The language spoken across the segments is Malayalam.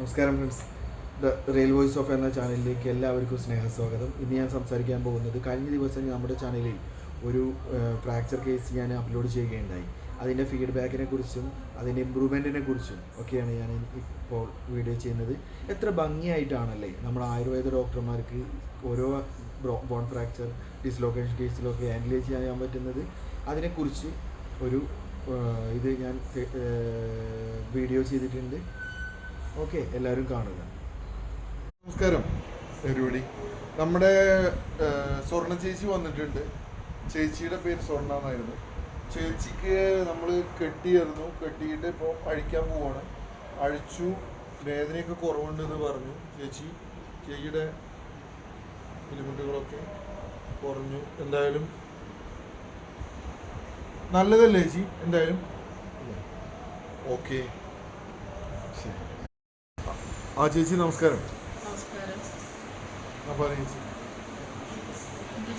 നമസ്കാരം friends. The real voice of എന്ന ചാനലിലേക്ക് എല്ലാവർക്കും സ്നേഹസ്വാഗതം. ഇന്ന് ഞാൻ സംസാരിക്കാൻ പോകുന്നത് കഴിഞ്ഞ ദിവസം നമ്മുടെ ചാനലിൽ ഒരു ഫ്രാക്ചർ കേസ് ഞാൻ അപ്ലോഡ് ചെയ്യുകയുണ്ടായി. അതിൻ്റെ ഫീഡ്ബാക്കിനെ കുറിച്ചും അതിൻ്റെ ഇമ്പ്രൂവ്മെൻറ്റിനെ കുറിച്ചും ഒക്കെയാണ് ഞാൻ ഇപ്പോൾ വീഡിയോ ചെയ്യുന്നത്. എത്ര ഭംഗിയായിട്ടാണല്ലേ നമ്മുടെ ആയുർവേദ ഡോക്ടർമാർക്ക് ഓരോ ബോൺ ഫ്രാക്ചർ ഡിസ്ലൊക്കേഷൻ കേസിലൊക്കെ ഹാൻഡിൽ ചെയ്യാൻ പറ്റുന്നത്. അതിനെക്കുറിച്ച് ഒരു ഇത് ഞാൻ വീഡിയോ ചെയ്തിട്ടുണ്ട്. ഓക്കെ, എല്ലാവരും കാണുക. നമസ്കാരം എവരിബഡി. നമ്മുടെ സ്വർണ്ണ ചേച്ചി വന്നിട്ടുണ്ട്. ചേച്ചിയുടെ പേര് സ്വർണ്ണ എന്നായിരുന്നു. ചേച്ചിക്ക് നമ്മൾ കെട്ടിയിരുന്നു. കെട്ടിയിട്ട് ഇപ്പോൾ അഴിക്കാൻ പോവാണ്. അഴിച്ചു. വേദനയൊക്കെ കുറവുണ്ടെന്ന് പറഞ്ഞു ചേച്ചിയുടെ ബുദ്ധിമുട്ടുകളൊക്കെ കുറഞ്ഞു. എന്തായാലും നല്ലതല്ലേ ചേച്ചി? എന്തായാലും ഓക്കെ. ശരി. ആ ചേച്ചി നമസ്കാരം.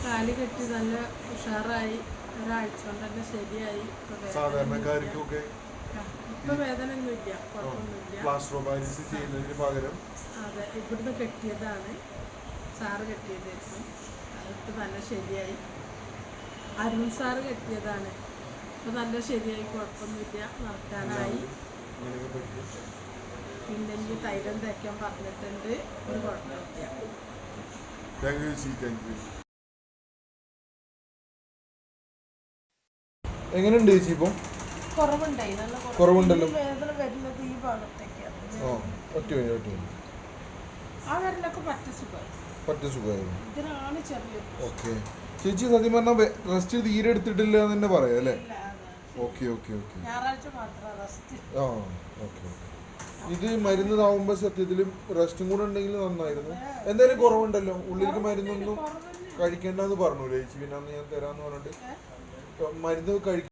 കാല് കെട്ടി നല്ല ഉഷാറായി. ഒരാഴ്ച കൊണ്ട് തന്നെ ശരിയായി. സാധാരണക്കാർക്കൊക്കെ ഇപ്പൊ വേദന ഒന്നുമില്ല, കുഴപ്പമൊന്നുമില്ല. പ്ലാസ്റ്റർ ഓഫ് പാരീസ് ചെയ്യുന്നതിന് പകരം അതെ, ഇവിടുന്ന് കെട്ടിയതാണ്. സാറ് കെട്ടിയതായിരുന്നു. അതിപ്പോൾ നല്ല ശരിയായി. അരുൺ സാറ് കെട്ടിയതാണ്. ഇപ്പൊ നല്ല ശരിയായി, കുഴപ്പമൊന്നുമില്ല. നടക്കാനായി. പിന്നെ എനിക്ക് തൈലം തേക്കാൻ പറഞ്ഞിട്ടുണ്ട്. ഒരു കുഴപ്പമില്ല. എങ്ങനെയുണ്ട് ചേച്ചി? ഇപ്പം കുറവുണ്ടായി, നല്ല കുറവുണ്ടല്ലോ. വേദന വരുന്നത് ഈ ഭാഗത്തേക്കാണ്. ആ വിരലൊക്കെ പറ്റ സുഖമായിരുന്നു. ഇതിനാണ് ചെറിയ. ഓക്കെ ചേച്ചി, സത്യം പറഞ്ഞാൽ റെസ്റ്റ് തീരെ എടുത്തിട്ടില്ല എന്ന് തന്നെ പറയാം അല്ലേ? ഓക്കെ ഞായറാഴ്ച മാത്രം റെസ്റ്റ്. ആ ഓക്കെ. ഇത് മരുന്നാവുമ്പോൾ സത്യത്തിലും റെസ്റ്റും കൂടെ ഉണ്ടെങ്കിൽ നന്നായിരുന്നു. എന്തായാലും കുറവുണ്ടല്ലോ. ഉള്ളിലേക്ക് മരുന്നൊന്നും കഴിക്കേണ്ടെന്ന് പറഞ്ഞു ചേച്ചി. പിന്നെ അന്ന് ഞാൻ തരാമെന്ന് പറഞ്ഞിട്ട് മരുന്ന് കഴിക്കും.